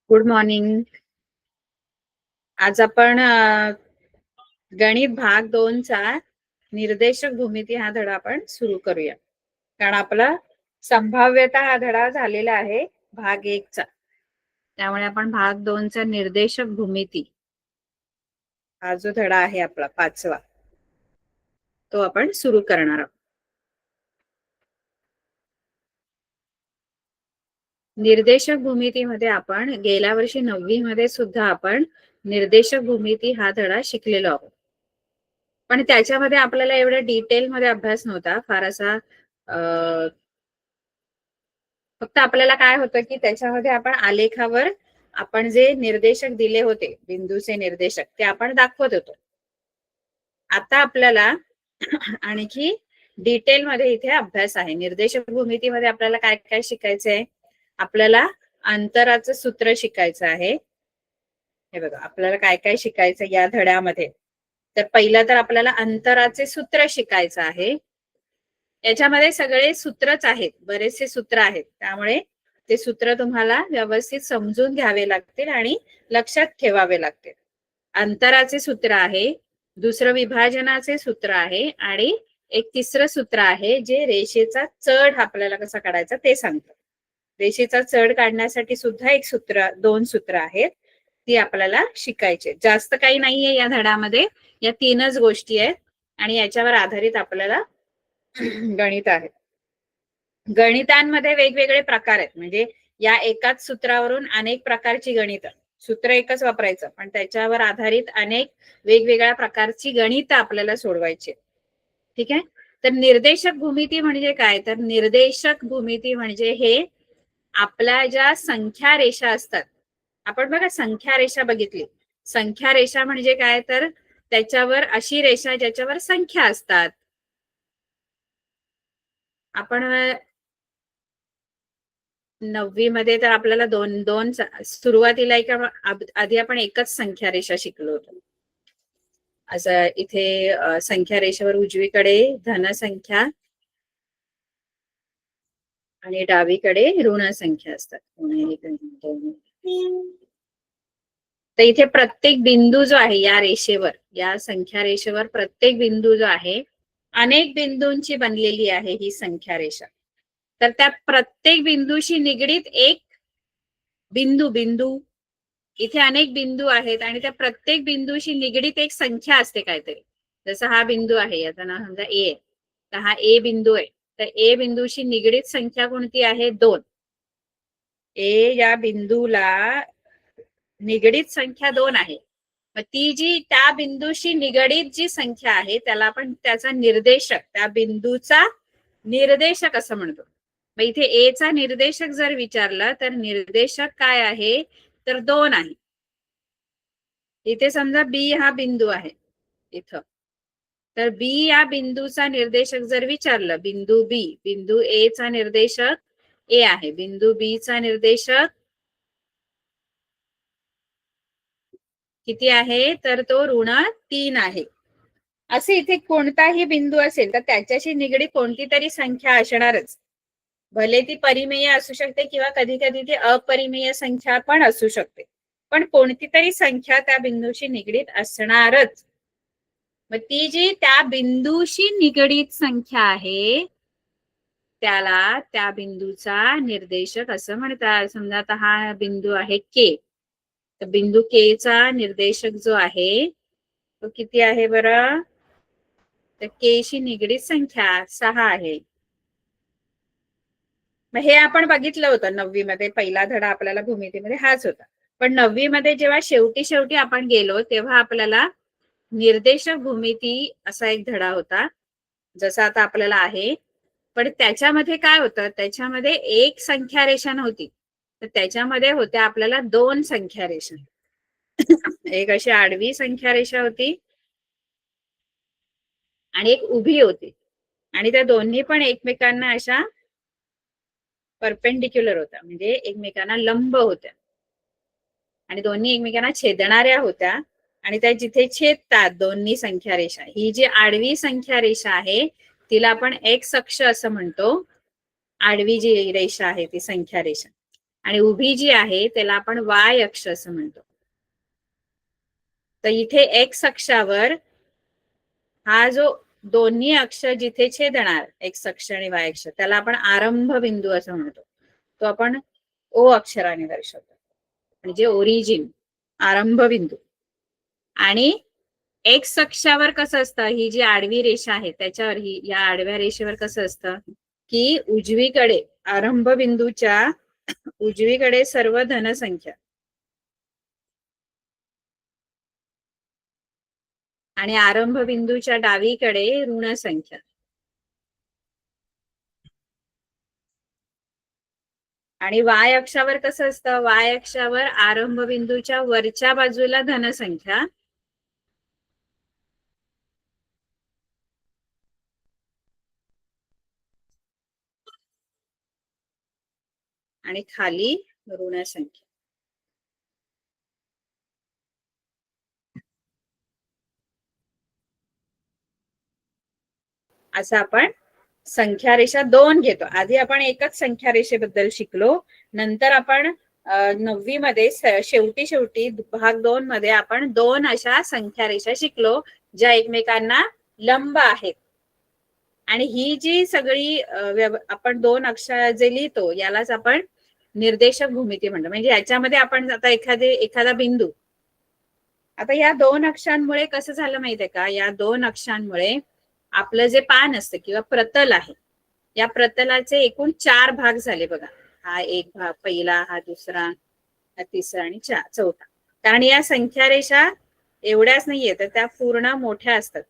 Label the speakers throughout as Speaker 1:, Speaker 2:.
Speaker 1: Good morning. आज आपण गणित भाग 2चा निर्देशक भूमिती हा धडा आपण सुरू करूया. कारण आपला संभाव्यता हा धडा झालेला आहे भाग 1चा. त्यामुळे आपण भाग 2चा निर्देशक भूमिती हा जो धडा आहे आपला 5वा तो आपण सुरू करणार आहोत. निर्देशक भूमितीमध्ये आपण गेल्या वर्षी 9वी मध्ये सुद्धा आपण निर्देशक भूमिती हा धडा शिकलेलो आहोत. पण त्याच्यामध्ये आपल्याला एवढा डिटेलमध्ये अभ्यास नव्हता फार असा. फक्त आपल्याला काय होतं की त्याच्यामध्ये आपण आलेखावर आपण जे निर्देशक दिले होते बिंदूचे निर्देशक ते आपण दाखवत होतो. आता आपल्याला आणखी डिटेलमध्ये इथे अभ्यास आहे. निर्देशक भूमितीमध्ये आपल्याला काय काय शिकायचंय. आपल्याला अंतराचं सूत्र शिकायचं आहे. हे बघा आपल्याला काय काय शिकायचं या धड्यामध्ये. तर पहिला तर आपल्याला अंतराचे सूत्र शिकायचं आहे. याच्यामध्ये सगळे सूत्रच आहेत, बरेचसे सूत्र आहेत, त्यामुळे ते सूत्र तुम्हाला व्यवस्थित समजून घ्यावे लागतील आणि लक्षात ठेवावे लागतील. अंतराचे सूत्र आहे, दुसरं विभाजनाचे सूत्र आहे आणि एक तिसरं सूत्र आहे जे रेषेचा चढ आपल्याला कसा काढायचा ते सांगतं. रेषेचा चढ काढण्यासाठी सुद्धा एक सूत्र, 2 सूत्र आहेत, ती आपल्याला शिकायचे. जास्त काही नाहीये या धड्यामध्ये, या 3च गोष्टी आहेत आणि याच्यावर आधारित आपल्याला गणित आहे. गणितांमध्ये वेगवेगळे प्रकार आहेत, म्हणजे या एकाच सूत्रावरून अनेक प्रकारची गणित. सूत्र एकच वापरायचं पण त्याच्यावर आधारित अनेक वेगवेगळ्या प्रकारची गणित आपल्याला सोडवायची. ठीक आहे. तर निर्देशक भूमिती म्हणजे काय. तर निर्देशक भूमिती म्हणजे हे आपल्या ज्या संख्या रेषा असतात. आपण बघा संख्या रेषा बघितली. संख्या रेषा म्हणजे काय. तर त्याच्यावर अशी रेषा ज्याच्यावर संख्या असतात. आपण 9वी मध्ये तर आपल्याला दोन सुरुवातीला आधी आपण एकच संख्या रेषा शिकलो होतो. असं इथे संख्या रेषेवर उजवीकडे धनसंख्या आणि डावीकडे ऋण संख्या असतात. तर इथे प्रत्येक बिंदू जो आहे या रेषेवर, या संख्या रेषेवर प्रत्येक बिंदू जो आहे अनेक बिंदूंची बनलेली आहे ही संख्या रेषा. तर त्या प्रत्येक बिंदूशी निगडीत एक बिंदू इथे अनेक बिंदू आहेत आणि त्या प्रत्येक बिंदूशी निगडीत एक संख्या असते काहीतरी. जसं हा बिंदू आहे, याचा नाव समजा ए आहे, तर हा ए बिंदू आहे. तर ए बिंदूशी निगडीत संख्या कोणती आहे. 2. ए या बिंदूला निगडीत संख्या 2 आहे. मग ती जी त्या बिंदूशी निगडीत जी संख्या आहे त्याला आपण त्याचा निर्देशक, त्या बिंदूचा निर्देशक असं म्हणतो. मग इथे ए चा निर्देशक जर विचारला तर निर्देशक काय आहे. तर 2 आहे. इथे समजा बी हा बिंदू आहे इथं. तर बी या बिंदूचा निर्देशक जर विचारलं, बिंदू बी, बिंदू ए चा निर्देशक ए आहे, बिंदू बी चा निर्देशक किती आहे. तर तो ऋण 3 आहे. असे इथे कोणताही बिंदू असेल तर त्याच्याशी निगडीत कोणती तरी संख्या असणारच. भले ती परिमेय असू शकते किंवा कधी कधी ती अपरिमेय संख्या पण असू शकते, पण कोणती तरी संख्या त्या बिंदूशी निगडीत असणारच. मग ती जी त्या बिंदूशी निगडीत संख्या आहे त्याला त्या बिंदूचा निर्देशक असं म्हणतात. समजा आता हा बिंदू आहे के, तर बिंदू के चा निर्देशक जो आहे तो किती आहे बरं. तर के शी निगडीत संख्या 6 आहे. मग हे आपण बघितलं होतं 9वी मध्ये. पहिला धडा आपल्याला भूमितीमध्ये हाच होता. पण 9वी मध्ये जेव्हा शेवटी आपण गेलो तेव्हा आपल्याला निर्देशक भूमिती असा एक धडा होता जसा आता आपल्याला आहे. पण त्याच्यामध्ये काय होतं, त्याच्यामध्ये एक संख्या रेषा नव्हती, तर त्याच्यामध्ये होत्या आपल्याला 2 संख्या रेषा. एक अशी आडवी संख्या रेषा होती आणि एक उभी होती, आणि त्या दोन्ही पण एकमेकांना अशा परपेंडिक्युलर होत्या, म्हणजे एकमेकांना लंब होत्या आणि दोन्ही एकमेकांना छेदणाऱ्या होत्या. आणि त्या जिथे छेदतात दोन्ही संख्या रेषा, ही जी आडवी संख्या रेषा आहे तिला आपण एक्स अक्ष असं म्हणतो. आडवी जी रेषा आहे ती संख्या रेषा. आणि उभी जी आहे त्याला आपण वाय अक्ष असं म्हणतो. तर इथे एक्स अक्षावर हा जो दोन्ही अक्ष जिथे छेदणार एक्स अक्ष आणि वाय अक्ष त्याला आपण आरंभ बिंदू असं म्हणतो. तो आपण ओ अक्षराने दर्शवतो म्हणजे ओरिजिन, आरंभ बिंदू. आणि एक्स अक्षावर कसं असतं, ही जी आडवी रेषा आहे त्याच्यावर ही या आडव्या रेषेवर कसं असतं की उजवीकडे आरंभ बिंदूच्या उजवीकडे सर्व धनसंख्या आणि आरंभ बिंदूच्या डावीकडे ऋण संख्या. आणि वाय अक्षावर कसं असतं, वाय अक्षावर आरंभ बिंदूच्या वरच्या बाजूला धनसंख्या आणि खाली ऋण संख्या. असं आपण संख्या रेषा दोन घेतो. आधी आपण एकच संख्या रेषेबद्दल शिकलो. नंतर आपण 9वी मध्ये शेवटी भाग 2 मध्ये आपण दोन अशा संख्या रेषा शिकलो ज्या एकमेकांना लंब आहेत. आणि ही जी सगळी आपण दोन अक्षर जे लिहितो यालाच आपण निर्देशक भूमिती म्हणतो. म्हणजे याच्यामध्ये आपण आता एखादा बिंदू, आता या दोन अक्षांमुळे कसं झालं माहितीये का, या दोन अक्षांमुळे आपलं जे पान असतं किंवा प्रतल आहे या प्रतलाचे एकूण 4 भाग झाले बघा. हा एक भाग पहिला, हा दुसरा, हा तिसरा आणि चौथा. कारण या संख्या रेषा एवढ्याच नाहीये तर त्या पूर्ण मोठ्या असतात.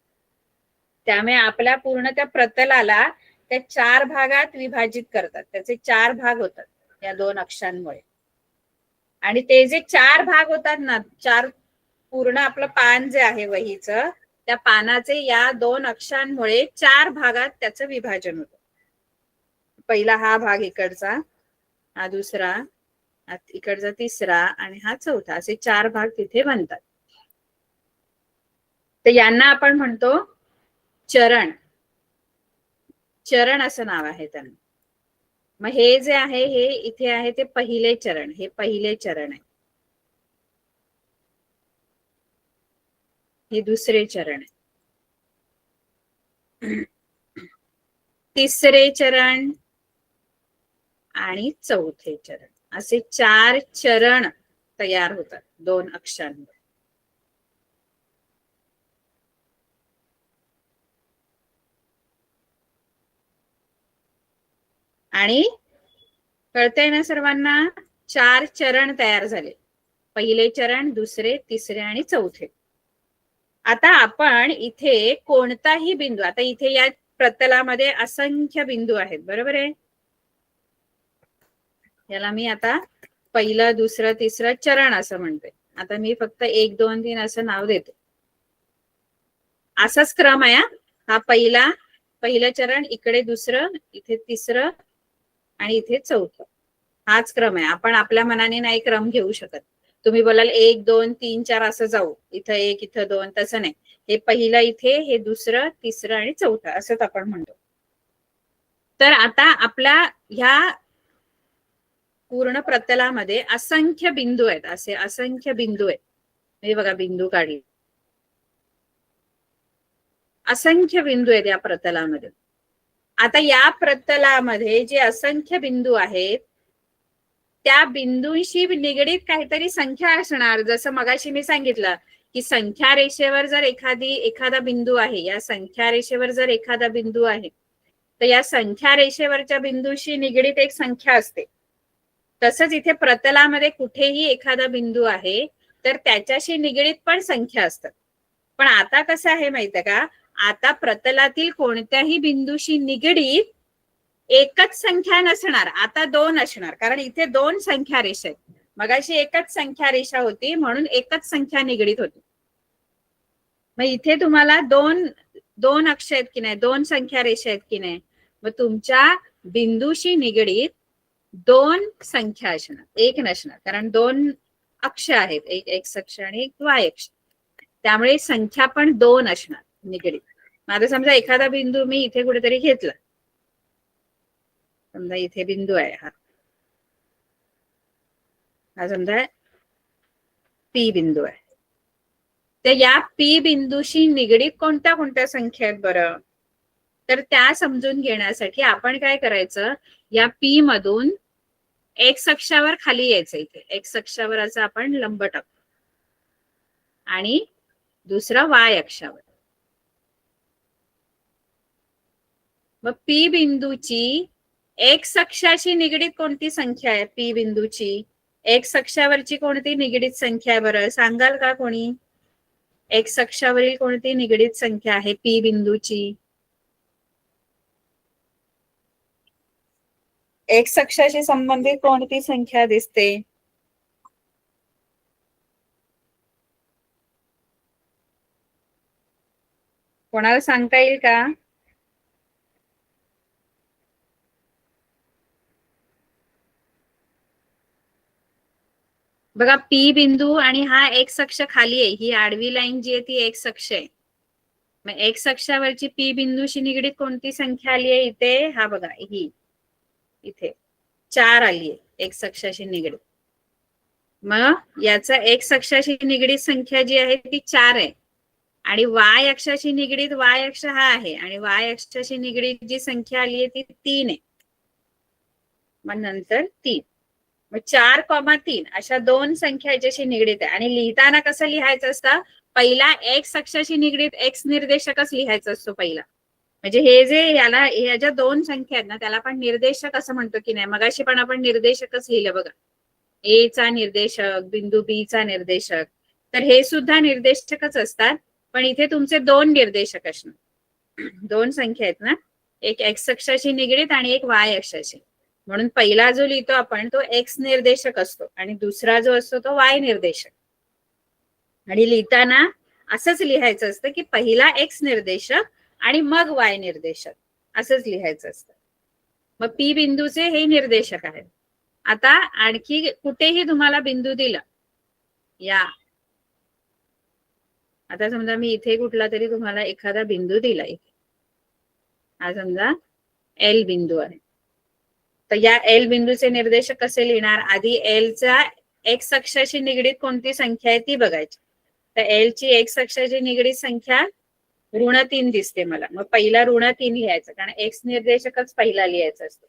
Speaker 1: त्यामुळे आपल्या पूर्ण त्या प्रतलाला त्या 4 भागात विभाजित करतात. त्याचे 4 भाग होतात या दोन अक्षांमुळे. आणि ते जे 4 भाग होतात ना, 4 पूर्ण आपलं पान जे आहे वहीचं, त्या पानाचे या दोन अक्षांमुळे 4 भागात त्याचं विभाजन होतं. पहिला हा भाग इकडचा, हा दुसरा, इकडचा तिसरा आणि हा चौथा, असे 4 भाग तिथे बनतात. तर यांना आपण म्हणतो चरण. चरण असं नाव आहे त्यांना. मग हे जे आहे हे इथे आहे ते पहिले चरण, हे पहिले चरण आहे. हे दुसरे चरण आहे. तिसरे चरण आणि चौथे चरण, असे 4 चरण तयार होतात दोन अक्षांवर. आणि कळतंय ना सर्वांना, 4 चरण तयार झाले. पहिले चरण, दुसरे, तिसरे आणि चौथे. आता आपण इथे कोणताही बिंदू, आता इथे या प्रतलामध्ये असंख्य बिंदू आहेत, बरोबर आहे. याला मी आता पहिलं, दुसरं, तिसरं चरण असं म्हणते. आता मी फक्त 1 2 3 असं नाव देते. असाच क्रम आहे. हा पहिलं चरण, इकडे दुसरं, इथे तिसरं आणि इथे चौथं. हाच क्रम आहे. आपण आपल्या मनाने नाही क्रम घेऊ शकत. तुम्ही बोलाल 1 2 3 4 असं जाऊ, इथं 1 इथं 2, तसं नाही. हे पहिलं इथे, हे दुसरं, तिसरं आणि चौथं असंच आपण म्हणतो. तर आता आपल्या ह्या पूर्ण प्रतलामध्ये असंख्य बिंदू आहेत, असे असंख्य बिंदू आहेत. हे बघा बिंदू काढले, असंख्य बिंदू आहेत या प्रतलामध्ये. आता या प्रतलामध्ये जे असंख्य बिंदू आहेत त्या बिंदूंशी निगडीत काहीतरी संख्या असणार. जसं मगाशी मी सांगितलं की संख्या रेषेवर जर एखादा बिंदू आहे, या संख्या रेषेवर जर एखादा बिंदू आहे तर या संख्या रेषेवरच्या बिंदूशी निगडीत एक संख्या असते. तसंच इथे प्रतलामध्ये कुठेही एखादा बिंदू आहे तर त्याच्याशी निगडीत पण संख्या असतात. पण आता कसं आहे माहितीये का, आता प्रतलातील कोणत्याही बिंदूशी निगडीत एकच संख्या नसणार, आता 2 असणार. कारण इथे 2 संख्या रेषा आहेत. मगाशी एकच संख्या रेषा होती म्हणून एकच संख्या निगडीत होती. मग इथे तुम्हाला दोन अक्ष आहेत की नाही, 2 संख्या रेषा आहेत की नाही, मग तुमच्या बिंदूशी निगडीत 2 संख्या असणार, एक नसणार. कारण 2 अक्ष आहेत, एक एक्स अक्ष आणि एक वाय अक्ष. त्यामुळे संख्या पण 2 असणार निगडीत. माझा समजा एखादा बिंदू मी इथे कुठेतरी घेतला, समजा इथे बिंदू आहे हा, हा समजा पी बिंदू आहे. तर या पी बिंदूशी निगडीत कोणत्या कोणत्या संख्या आहेत बरं? तर त्या समजून घेण्यासाठी आपण काय करायचं, या पी मधून एक्स अक्षावर खाली यायचं. इथे एक्स अक्षावर असं आपण लंब टाकतो आणि दुसरा वाय अक्षावर. मग पी बिंदूची एक्स अक्षाशी निगडीत कोणती संख्या आहे? पी बिंदूची एक्स अक्षावरची कोणती निगडीत संख्या आहे बरं, सांगाल का कोणी? एक्स अक्षावरील कोणती निगडीत संख्या आहे पी बिंदूची? एक्स अक्षाशी संबंधित कोणती संख्या दिसते? कोणाला सांगता येईल का? बघा पी बिंदू आणि हा एक्स अक्ष खाली आहे, ही आडवी लाईन जी आहे ती एक्स अक्ष आहे. मग एक्स अक्षावरची पी बिंदूशी निगडीत कोणती संख्या आली आहे इथे? हा बघा, ही इथे 4 आली आहे एक्स अक्षाशी निगडीत. मग याचा एक्स अक्षाशी निगडीत संख्या जी आहे ती 4 आहे आणि वाय अक्षाशी निगडीत वाय अक्ष हा आहे आणि वाय अक्षाशी निगडीत जी संख्या आली आहे ती 3 आहे. मग नंतर 3, मग 4,3 अशा दोन संख्या याच्याशी निगडीत आहे. आणि लिहिताना कसं लिहायचं असतं? पहिला एक्स अक्षाशी निगडीत एक्स निर्देशकच लिहायचा असतो पहिला. म्हणजे हे जे ह्या ज्या दोन संख्या आहेत ना त्याला आपण निर्देशक असं म्हणतो की नाही? मगाशी पण आपण निर्देशकच लिहिलं बघा, ए चा निर्देशक, बिंदू बी चा निर्देशक. तर हे सुद्धा निर्देशकच असतात, पण इथे तुमचे दोन निर्देशक असणार. दोन संख्या आहेत ना, एक एक्स अक्षाशी निगडीत आणि एक वाय अक्षाशी. म्हणून पहिला जो लिहितो आपण तो एक्स निर्देशक असतो आणि दुसरा जो असतो तो वाय निर्देशक. आणि लिहिताना असंच लिहायचं असतं की पहिला एक्स निर्देशक आणि मग वाय निर्देशक, असंच लिहायचं असतं. मग पी बिंदूचे हे निर्देशक आहेत. आता आणखी कुठेही तुम्हाला बिंदू दिला, या आता समजा मी इथे कुठला तरी तुम्हाला एखादा बिंदू दिला, इथे हा समजा एल बिंदू आहे. तर या एल बिंदूचे निर्देशक कसे लिहिणार? आधी एल चा एक्स अक्षाशी निगडीत कोणती संख्या आहे ती बघायची. तर एल ची एक्स अक्षाशी निगडीत संख्या ऋण 3 दिसते मला. मग पहिला ऋण 3 लिहायचं, कारण एक्स निर्देशकच पहिला लिहायचा असतो.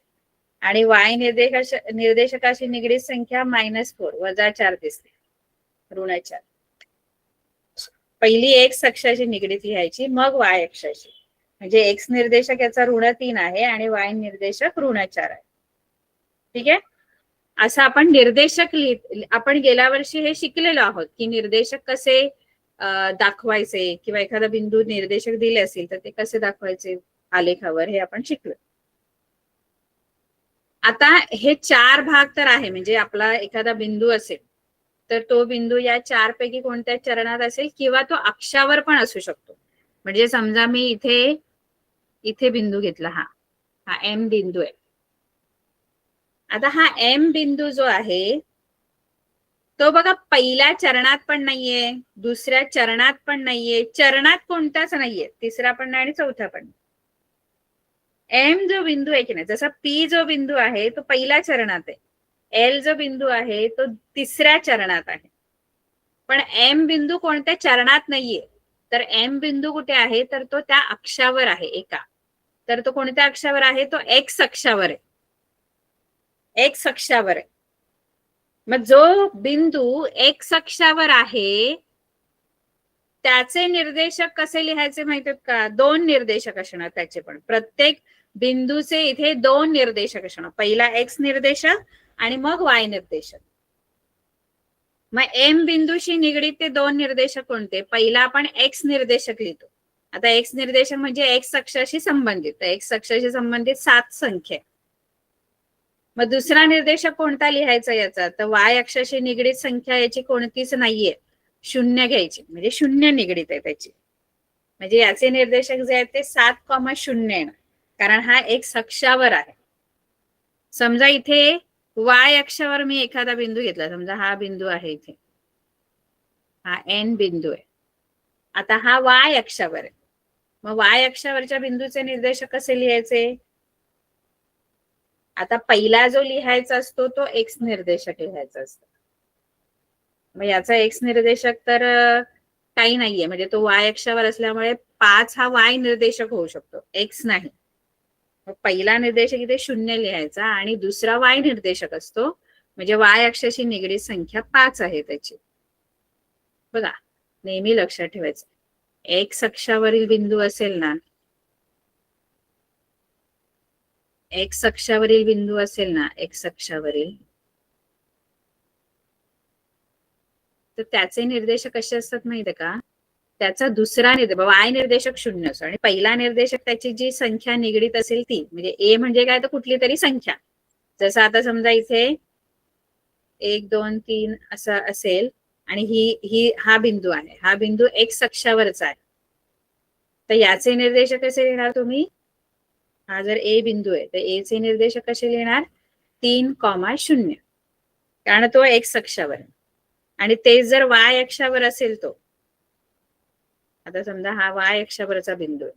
Speaker 1: आणि वाय निर्देशकाशी निगडीत संख्या -4 -4 दिसते, ऋण 4. पहिली एक्स अक्षाशी निगडीत लिहायची, मग वाय अक्षाशी. म्हणजे एक्स निर्देशक याचा ऋण 3 आहे आणि वाय निर्देशक ऋण 4 आहे. ठीक आहे, असं आपण निर्देशक आपण गेल्या वर्षी हे शिकलेलो आहोत की निर्देशक कसे दाखवायचे, किंवा एखादा बिंदू निर्देशक दिले असेल तर ते कसे दाखवायचे आलेखावर, हे आपण शिकलो. आता हे 4 भाग तर आहे, म्हणजे आपला एखादा बिंदू असेल तर तो बिंदू या 4 पैकी कोणत्या चरणात असेल, किंवा तो अक्षावर पण असू शकतो. म्हणजे समजा मी इथे बिंदू घेतला, हा एम बिंदू आहे. आता हा एम बिंदू जो आहे तो बघा पहिल्या चरणात पण नाहीये, दुसऱ्या चरणात पण नाहीये, चरणात कोणताच नाहीये, तिसरा पण नाही आणि चौथा पण. एम जो बिंदू आहे की नाही, जसा पी जो बिंदू आहे तो पहिल्या चरणात आहे, एल जो बिंदू आहे तो तिसऱ्या चरणात आहे. पण एम बिंदू कोणत्या चरणात नाहीये. तर एम बिंदू कुठे आहे? तर तो त्या अक्षावर आहे एका. तर तो कोणत्या अक्षावर आहे? तो एक्स अक्षावर आहे, एक्स अक्षावर आहे. मग जो बिंदू एक्स अक्षावर आहे त्याचे निर्देशक कसे लिहायचे माहितीत का? 2 निर्देशक असणार त्याचे पण. प्रत्येक बिंदूचे इथे 2 निर्देशक असणार, पहिला एक्स निर्देशक आणि मग वाय निर्देशक. मग एम बिंदूशी निगडीत ते 2 निर्देशक कोणते? पहिला आपण एक्स निर्देशक लिहितो. आता एक्स निर्देशक म्हणजे एक्स अक्षाशी संबंधित, एक्स अक्षाशी संबंधित 7 संख्या. मग दुसरा निर्देशक कोणता लिहायचा याचा? तर वाय अक्षाशी निगडीत संख्या याची कोणतीच नाहीये, 0 घ्यायची, म्हणजे 0 निगडीत आहे त्याची. म्हणजे याचे निर्देशक जे आहेत ते 7,0 येणार, कारण हा एक्स अक्षावर आहे. समजा इथे वाय अक्षावर मी एखादा बिंदू घेतला, समजा हा बिंदू आहे इथे, हा एन बिंदू आहे. आता हा वाय अक्षावर आहे. मग वाय अक्षावरच्या बिंदूचे निर्देशक कसे लिहायचे? आता पहिला जो लिहायचा असतो तो एक्स निर्देशक लिहायचा असतो. मग याचा एक्स निर्देशक तर काही नाहीये, म्हणजे तो वाय अक्षावर असल्यामुळे 5 हा वाय निर्देशक होऊ शकतो, एक्स नाही. मग पहिला निर्देशक इथे 0 लिहायचा आणि दुसरा वाय निर्देशक असतो, म्हणजे वाय अक्षाशी निगडीत संख्या 5 आहे त्याची. बघा, नेहमी लक्षात ठेवायचं, एक्स अक्षावरील बिंदू असेल ना, एक्स अक्षावरील बिंदू असेल ना, एक्स अक्षावरील, तर त्याचे निर्देशक कसे असतात माहितीये का? त्याचा दुसरा निर्देशक वाय निर्देशक 0 असतो आणि पहिला निर्देशक त्याची जी संख्या निगडीत असेल ती, म्हणजे ए म्हणजे काय, तर कुठली तरी संख्या. जसं आता समजा इथे 1 2 3 असं असेल आणि ही हा बिंदू आहे, हा बिंदू एक्स अक्षावरचा आहे, तर याचे निर्देशक कसे लिहिणार तुम्ही? हा जर ए बिंदू आहे तर ए चे निर्देशक कसे लिहिणार? 3,0, कारण तो एक्स अक्षावर आहे. आणि तेच जर वाय अक्षावर असेल तो, आता समजा हा वाय अक्षावरचा बिंदू आहे,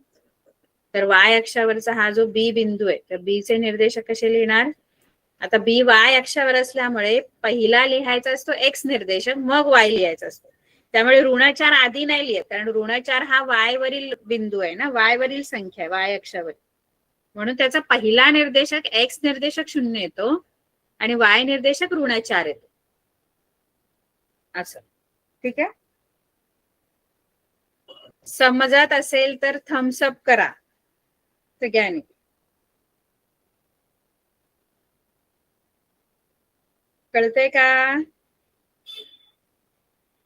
Speaker 1: तर वाय अक्षावरचा हा जो बी बिंदू आहे, तर बी चे निर्देशक कसे लिहिणार? आता बी वाय अक्षावर असल्यामुळे पहिला लिहायचा असतो एक्स निर्देशक, मग वाय लिहायचा असतो. त्यामुळे ऋण 4 आधी नाही लिहित, कारण ऋण 4 हा वाय वरील बिंदू आहे ना, वाय वरील संख्या आहे, वाय अक्षावर. म्हणून त्याचा पहिला निर्देशक एक्स निर्देशक 0 येतो आणि वाय निर्देशक ऋण 4 येतो, असं. ठीक आहे, समजत असेल तर थम्सअप करा सगळ्यांनी. कळतंय का?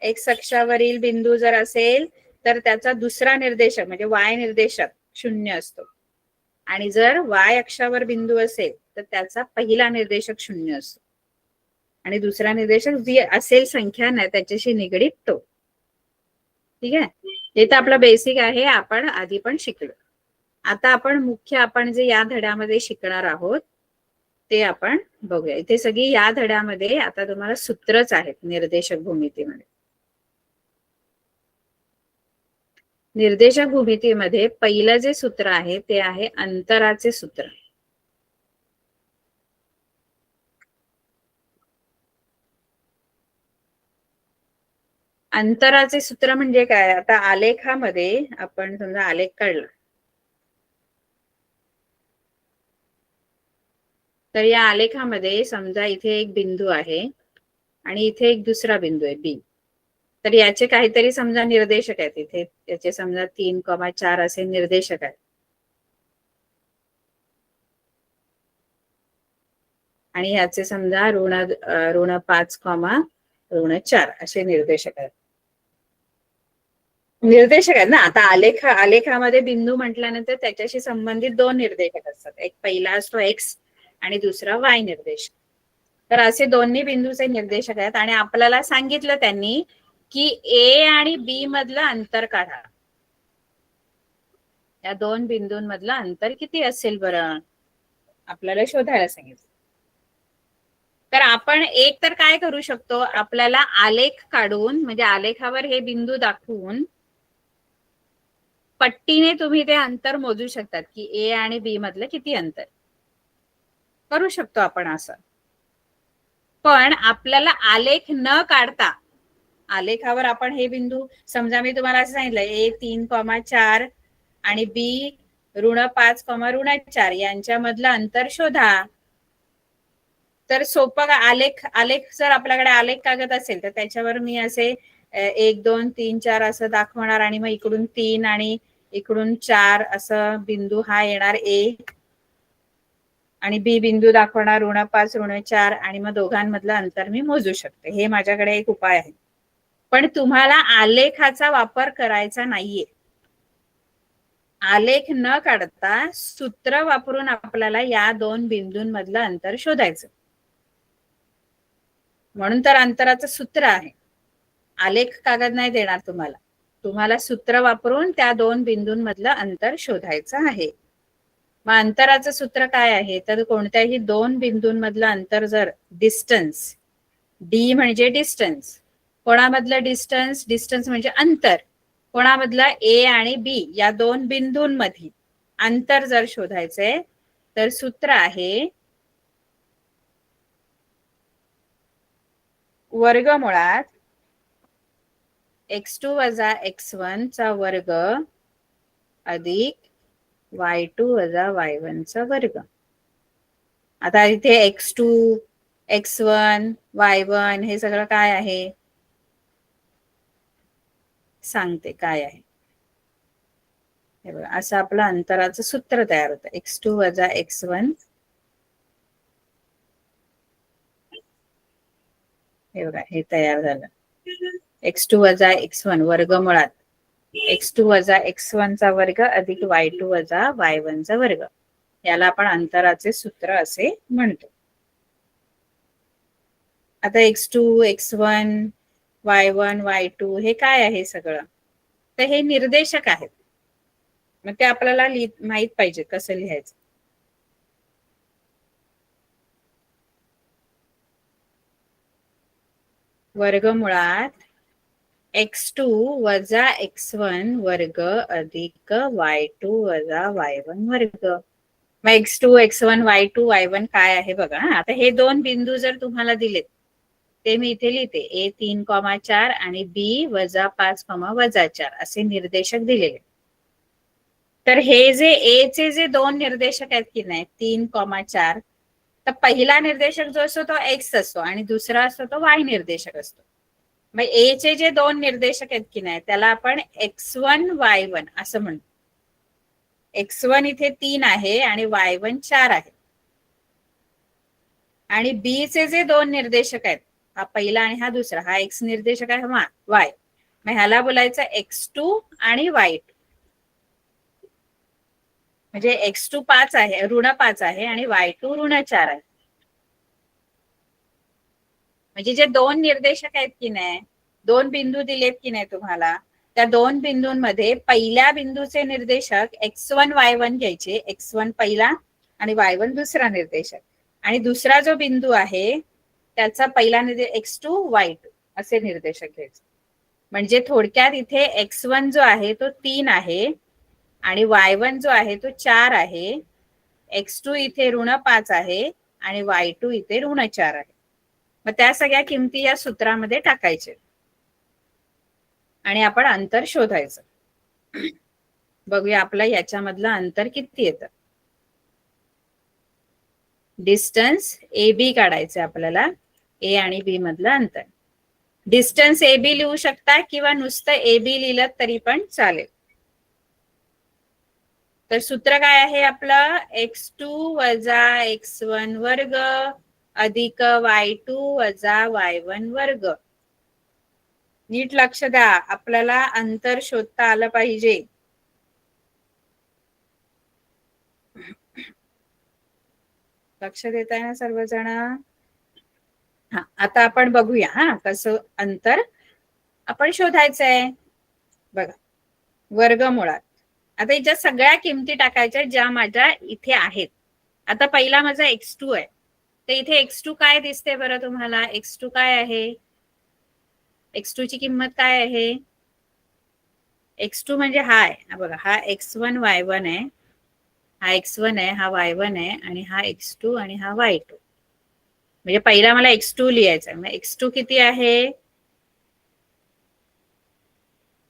Speaker 1: एक्स अक्षावरील बिंदू जर असेल तर त्याचा दुसरा निर्देशक म्हणजे वाय निर्देशक 0 असतो, आणि जर वाय अक्षावर बिंदू असेल तर त्याचा पहिला निर्देशक 0 असतो आणि दुसरा निर्देशक जी असेल संख्या ना त्याच्याशी निगडीत तो. ठीक आहे, हे तर आपलं बेसिक आहे, आपण आधी पण शिकलो. आता आपण मुख्य आपण जे या धड्यामध्ये शिकणार आहोत ते आपण बघूया. इथे सगळी या धड्यामध्ये आता तुम्हाला सूत्रच आहेत निर्देशक भूमितीमध्ये. निर्देशक भूमितीमध्ये पहिलं जे सूत्र आहे ते आहे अंतराचे सूत्र. अंतराचे सूत्र म्हणजे काय? आता आलेखामध्ये आपण समजा आलेख काढला, तर या आलेखामध्ये समजा इथे एक बिंदू आहे आणि इथे एक दुसरा बिंदू आहे बी, तर याचे काहीतरी समजा निर्देशक आहेत, इथे याचे समजा 3,4 असे निर्देशक आहेत आणि ह्याचे समजा ऋण 5, ऋण 4 असे निर्देशक आहेत. निर्देशक आहेत ना, आता आलेखामध्ये बिंदू म्हटल्यानंतर त्याच्याशी संबंधित 2 निर्देशक असतात, एक पहिला असतो एक्स आणि दुसरा वाय निर्देशक. तर असे दोन्ही बिंदूचे निर्देशक आहेत आणि आपल्याला सांगितलं त्यांनी की ए आणि बी मधलं अंतर काढा. या 2 बिंदूंमधलं अंतर किती असेल बरं, आपल्याला शोधायला सांगितलं. तर आपण एक तर काय करू शकतो, आपल्याला आलेख काढून म्हणजे आलेखावर हे बिंदू दाखवून पट्टीने तुम्ही ते अंतर मोजू शकतात की ए आणि बी मधलं किती अंतर, करू शकतो आपण असं. पण आपल्याला आलेख न काढता, आलेखावर आपण हे बिंदू समजा मी तुम्हाला असं सांगितलं ए 3,4 आणि बी ऋण 5, ऋण 4 यांच्यामधलं अंतर शोधा, तर सोपं आलेख जर आपल्याकडे आलेख कागद असेल तर त्याच्यावर मी असे 1 2 3 4 असं दाखवणार आणि मग इकडून 3 आणि इकडून 4 असं बिंदू हा येणार ए आणि बी बिंदू दाखवणार ऋण 5 ऋण 4 आणि मग दोघांमधलं अंतर मी मोजू शकते. हे माझ्याकडे एक उपाय आहे. पण तुम्हाला आलेखाचा वापर करायचा नाहीये. आलेख न काढता सूत्र वापरून आपल्याला या 2 बिंदूंमधलं अंतर शोधायचं. म्हणून तर अंतराचं सूत्र आहे. आलेख कागद नाही देणार तुम्हाला, तुम्हाला सूत्र वापरून त्या 2 बिंदूंमधलं अंतर शोधायचं आहे. मग अंतराचं सूत्र काय आहे, तर कोणत्याही 2 बिंदूंमधलं अंतर जर डिस्टन्स, डी म्हणजे डिस्टन्स, कोणामधलं डिस्टन्स, डिस्टन्स म्हणजे अंतर, कोणामधलं ए आणि बी या 2 बिंदूंमध्ये अंतर जर शोधायचंय तर सूत्र आहे वर्गमुळात x2 वजा x1 चा वर्ग अधिक y2 वजा y1 चा वर्ग. आता इथे x2 x1 y1 हे सगळं काय आहे सांगते काय आहे. हे बघा असं आपलं अंतराचं सूत्र तयार होतं x2 वजा x1. हे बघा हे तयार झालं x2 वजा x1 वर्गमुळात x2 वजा x1 चा वर्ग अधिक y2 वजा y1 चा वर्ग. याला आपण अंतराचे सूत्र असे म्हणतो. आता x2 x1 y1 y2 हे काय आहे सगळं तर हे निर्देशक आहेत. मग ते आपल्याला माहित पाहिजे कसं लिहायचं. वर्गमुळात x2 वजा x1 वर्ग अधिक y2 वजा y1 वर्ग. मग x2 x1 y2 y1 काय आहे बघा. आता हे दोन बिंदू जर तुम्हाला दिलेत ते मी इथे लिहिते a3,4 आणि b वजा 5, वजा 4 असे निर्देशक दिलेले. तर हे जे ए चे जे दोन निर्देशक आहेत की नाही 3,4 तर पहिला निर्देशक जो असतो तो एक्स असतो आणि दुसरा असतो तो वाय निर्देशक असतो. मग ए चे जे दोन निर्देशक आहेत की नाही त्याला आपण x1 y1 असं म्हणतो. x1 इथे 3 आहे आणि y1 4 आहे. आणि बी चे जे दोन निर्देशक आहेत हा पहिला आणि हा दुसरा हा एक्स निर्देशक आहे वाय. मग ह्याला बोलायचं x2 आणि y2. म्हणजे x2 5 आहे ऋण 5 आहे आणि y2 ऋण 4 आहे. म्हणजे जे दोन निर्देशक आहेत की नाही दोन बिंदू दिलेत की नाही तुम्हाला त्या दोन बिंदूंमध्ये पहिल्या बिंदूचे निर्देशक x1 y1 घ्यायचे. x1 पहिला आणि y1 दुसरा निर्देशक आणि दुसरा जो बिंदू आहे त्याचा पहिला निर्देशक x2 y2 असे निर्देशक घ्यायचे. म्हणजे थोडक्यात इथे x1 जो आहे तो 3 आहे आणि y1 जो आहे तो 4 आहे. x2 इथे ऋण 5 आहे आणि y2 इथे ऋण 4 आहे. मग त्या सगळ्या किमती या सूत्रामध्ये टाकायचे आणि आपण अंतर शोधायचं. बघूया आपलं याच्यामधलं अंतर किती येतं. डिस्टन्स ए बी काढायचं आपल्याला. ए आणि बी मधलं अंतर. डिस्टन्स ए बी लिहू शकता किंवा नुसतं ए बी लिहिलं तरी पण चालेल. तर सूत्र काय आहे आपलं x2 वजा x1 वर्ग अधिक y2 वजा y1 वर्ग. नीट लक्ष द्या आपल्याला अंतर शोधता आलं पाहिजे. लक्ष देताय ना सर्वजण. हा आता आपण बघूया हा कसं अंतर आपण शोधायचंय. बघा वर्गमुळात आता याच्या सगळ्या किमती टाकायच्या ज्या माझ्या इथे आहेत. आता पहिला माझा x2 आहे तर इथे x2 काय दिसते बरं तुम्हाला. x2 काय आहे x2 ची किंमत काय आहे. x2 म्हणजे हा आहे बघा हा x1 y1 आहे. हा x1 आहे हा y1 आहे आणि हा x2 आणि हा y2. म्हणजे पहिला मला x2 लिहायचा आहे. मग x2 किती आहे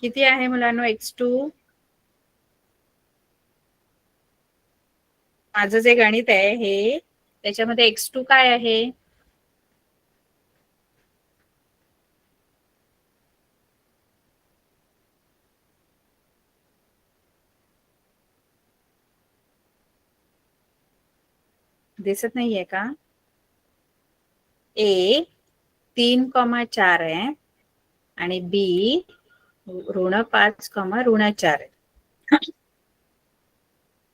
Speaker 1: किती आहे मुलांनो x2. माझं जे गणित आहे हे त्याच्यामध्ये x2 काय आहे दिसत नाहीये का. ए 3,4 आहे आणि बी ऋण 5, ऋण 4 आहे.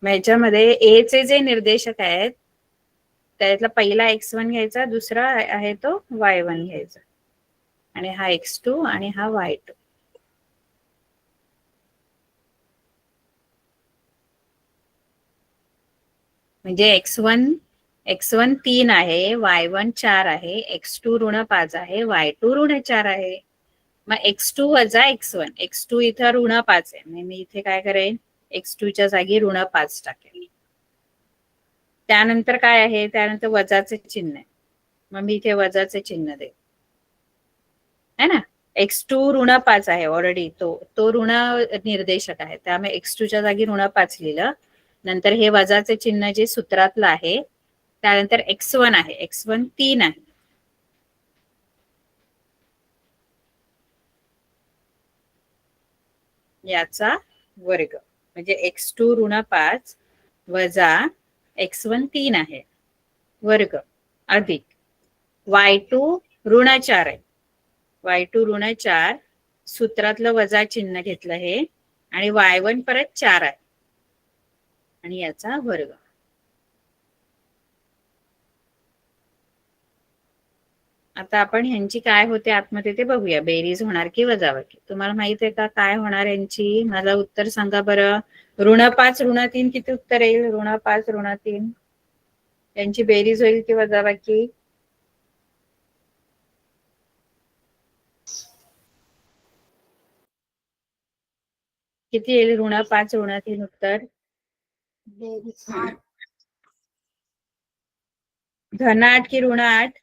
Speaker 1: याच्यामध्ये ए चे जे निर्देशक आहेत त्यातला पहिला x1 घ्यायचा दुसरा आहे तो y1 घ्यायचा आणि हा x2 आणि हा y2. म्हणजे x1 3 आहे y1 4 आहे x2 ऋण 5 आहे y2 ऋण 4 आहे. मग x2 वजा x1 इथं ऋण 5 आहे मी इथे काय करेन x2 च्या जागी ऋण 5 टाकेल. त्यानंतर काय आहे त्यानंतर वजाचे चिन्ह आहे मग मी इथे वजाचे चिन्ह दे है ना. x2 ऋण 5 आहे ऑलरेडी, तो ऋण निर्देशक आहे, त्यामुळे x2 च्या जागी ऋण 5 लिहिलं. नंतर हे वजाचे चिन्ह जे सूत्रातलं आहे, त्यानंतर x1 आहे, x1 3 आहे. याचा वर्ग म्हणजे x2 ऋण 5 वजा x1 3 आहे वर्ग अधिक y2 ऋण 4 आहे, y2 ऋण 4 सूत्रातलं वजा चिन्ह घेतलं हे, आणि y1 परत 4 आहे आणि याचा वर्ग. आता आपण ह्यांची काय होते आतमध्ये ते बघूया, बेरीज होणार की वजाबाकी. तुम्हाला माहित आहे का काय होणार यांची? मला उत्तर सांगा बरं. ऋण 5 ऋण 3 किती उत्तर येईल? ऋण 5 ऋण 3 यांची बेरीज होईल की वजाबाकी? किती येईल ऋण 5 ऋण 3 उत्तर? धन 8 की ऋण 8?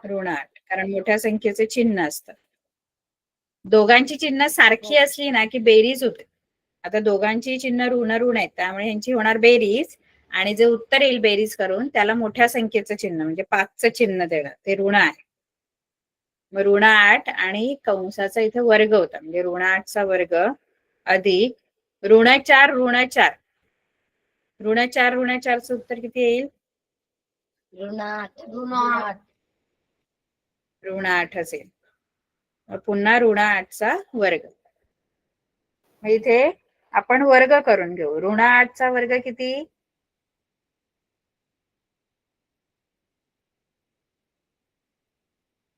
Speaker 1: ऋण 8, कारण मोठ्या संख्येचे चिन्ह असतात. दोघांची चिन्ह सारखी असली ना की बेरीज होते. आता दोघांची चिन्ह ऋण ऋण आहेत, त्यामुळे यांची होणार बेरीज, आणि जे उत्तर येईल बेरीज करून त्याला मोठ्या संख्येचं चिन्ह म्हणजे 5चं चिन्ह देणं, ते ऋण आहे. मग ऋण 8 आणि कंसाचा इथे वर्ग होता, म्हणजे ऋण 8चा वर्ग अधिक ऋण 4 ऋण 4. ऋण 4 ऋण 4चं उत्तर किती येईल? ऋण 8 असेल. पुन्हा ऋण 8चा वर्ग. इथे आपण वर्ग करून घेऊ. ऋण 8चा वर्ग किती?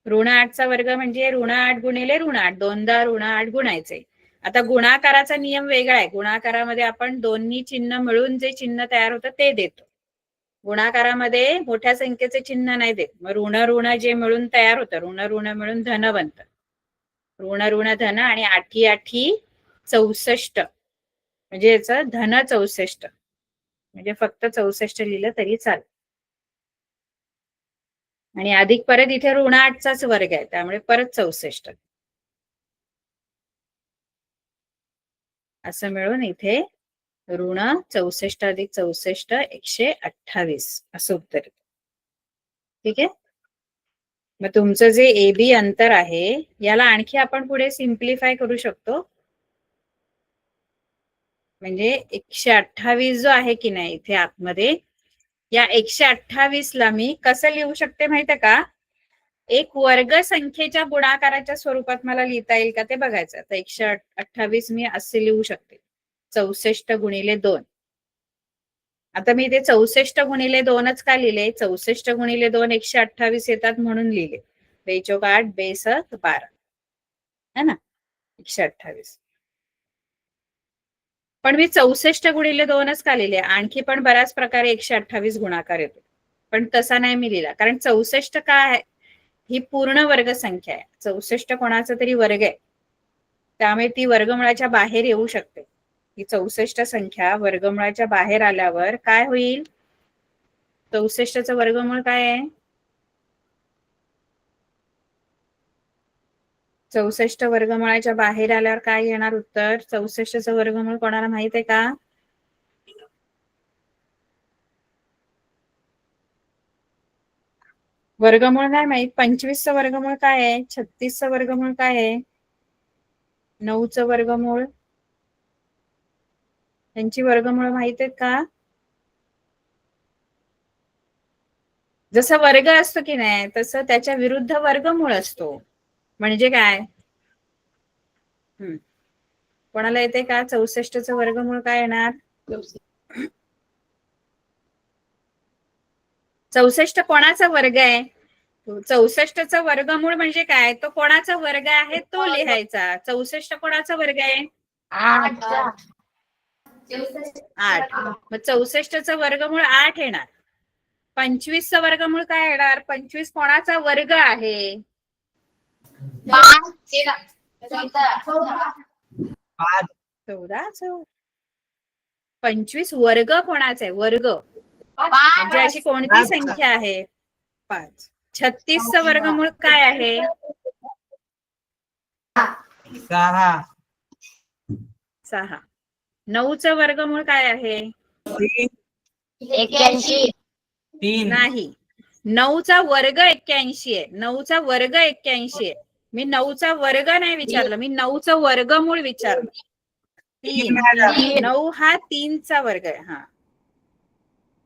Speaker 1: ऋण 8चा वर्ग म्हणजे ऋण 8 गुणिले ऋण 8, दोनदा ऋण 8 गुणायचे. आता गुणाकाराचा नियम वेगळा आहे. गुणाकारामध्ये आपण दोन्ही चिन्ह मिळून जे चिन्ह तयार होतं ते देतो. गुणाकारामध्ये मोठ्या संख्येचे चिन्ह नाही देत. मग ऋण ऋण जे मिळून तयार होतं, ऋण ऋण मिळून धन बनतं. ऋण ऋण धन, आणि आठी आठी 64, म्हणजे याचं धन 64, म्हणजे फक्त 64 लिहिलं तरी चालेल. आणि अधिक परत इथे ऋण 8चाच वर्ग आहे, त्यामुळे परत 64. असं मिळून इथे ऋण 64 अधिक 64 128 असं उत्तर येतं. ठीक आहे. मग तुमचं जे ए बी अंतर आहे याला आणखी आपण पुढे सिम्प्लिफाय करू शकतो. म्हणजे 128 जो आहे की नाही इथे आतमध्ये, या 128 ला मी कसं लिहू शकते माहितीये का? एक वर्ग संख्येच्या गुणाकाराच्या स्वरूपात मला लिहिता येईल का ते बघायचं. आता 128 मी असे लिहू शकते, 64 गुणिले 2. आता मी इथे 64 गुणिले 2च का लिहिले? 64 गुणिले 2 128 येतात म्हणून लिहिले. 2 चौक 8, 2 7 12 है ना, 128. पण मी 64 गुणिले 2च का लिहिले? आणखी पण बऱ्याच प्रकारे 128 गुणाकार येतो, पण तसा नाही मी लिहिला, कारण 64 काय आहे? ही पूर्ण वर्ग संख्या आहे. 64 कोणाचा तरी वर्ग आहे, त्यामुळे ती वर्गमुळाच्या बाहेर येऊ शकते. ही 64 संख्या वर्गमुळाच्या बाहेर आल्यावर काय होईल? 64चं वर्गमूळ काय आहे? 64 वर्गमुळाच्या बाहेर आल्यावर काय येणार उत्तर? 64चं वर्गमूळ कोणाला माहित आहे का? वर्गमूळ नाही माहित? 25चं वर्गमूळ काय आहे? 36चं वर्गमूळ काय आहे? 9चं वर्गमूळ? त्यांची वर्गमूळ माहित आहेत का? जसं वर्ग असतो की नाही तसं त्याच्या विरुद्ध वर्गमूळ असतो. म्हणजे काय? कोणाला येते का? 64चं वर्गमूळ काय येणार? 64 कोणाचा वर्ग आहे? 64चं वर्गमूळ म्हणजे काय? तो कोणाचा वर्ग आहे तो लिहायचा. 64 कोणाचा वर्ग आहे? 8. मग 64चं वर्गमूळ 8 येणार. 25चं वर्गमूळ काय येणार? 25 कोणाचा वर्ग आहे? 14. 25 वर्ग कोणाचा आहे? वर्ग म्हणजे अशी कोणती संख्या आहे? 5. 36चं वर्गमूळ काय आहे?
Speaker 2: 6.
Speaker 1: 6. 9चं वर्गमूळ काय आहे?
Speaker 3: 81.
Speaker 2: 3.
Speaker 1: नाही, 9चा वर्ग 81 आहे. 9चा वर्ग 81 आहे. मी 9चा वर्ग नाही विचारलं, मी 9चं वर्गमूळ विचारलं. 3. 9 हा 3चा वर्ग आहे. हा,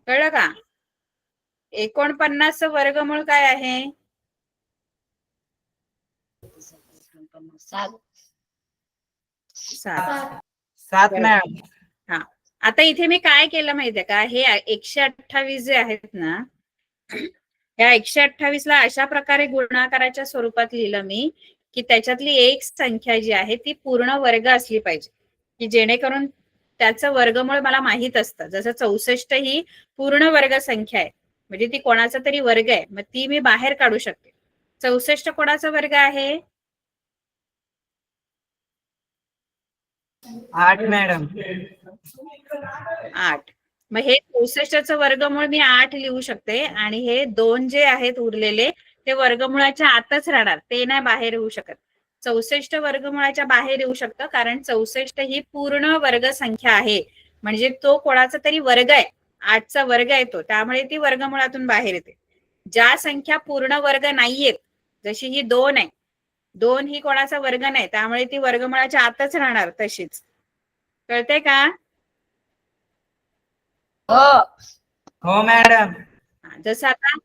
Speaker 1: कळलं का? 49चं वर्गमूळ काय आहे?
Speaker 3: 7.
Speaker 2: 7 मॅडम.
Speaker 1: हा, आता इथे मी काय केलं माहितीये का, हे 128 जे आहेत ना, या 128 ला अशा प्रकारे गुणाकाराच्या स्वरूपात लिहिलं मी की त्याच्यातली एक संख्या जी आहे ती पूर्ण वर्ग असली पाहिजे, की जेणेकरून त्याचं वर्गमूळ मला माहित असतं. जसं 64 ही पूर्ण वर्ग संख्या आहे, म्हणजे ती कोणाचा तरी वर्ग आहे, मग ती मी बाहेर काढू शकते. 64 कोणाचा वर्ग आहे?
Speaker 2: 8 मॅडम.
Speaker 1: 8. मग हे 64चं वर्गमूळ मी 8 लिहू शकते, आणि हे 2 जे आहेत उरलेले ते वर्गमुळाच्या आतच राहणार, ते नाही बाहेर येऊ शकत. 64 वर्गमुळाच्या बाहेर येऊ शकतं, कारण 64 ही पूर्ण वर्ग संख्या आहे, म्हणजे तो कोणाचा तरी वर्ग आहे, 8चा वर्ग आहे तो, त्यामुळे ती वर्गमुळातून बाहेर येते. ज्या संख्या पूर्ण वर्ग नाहीयेत, जशी ही 2 आहे, 2 ही कोणाचा वर्ग नाही, त्यामुळे ती वर्गमुळाच्या आतच राहणार तशीच. कळते का?
Speaker 2: हो मॅडम.
Speaker 1: जसं आता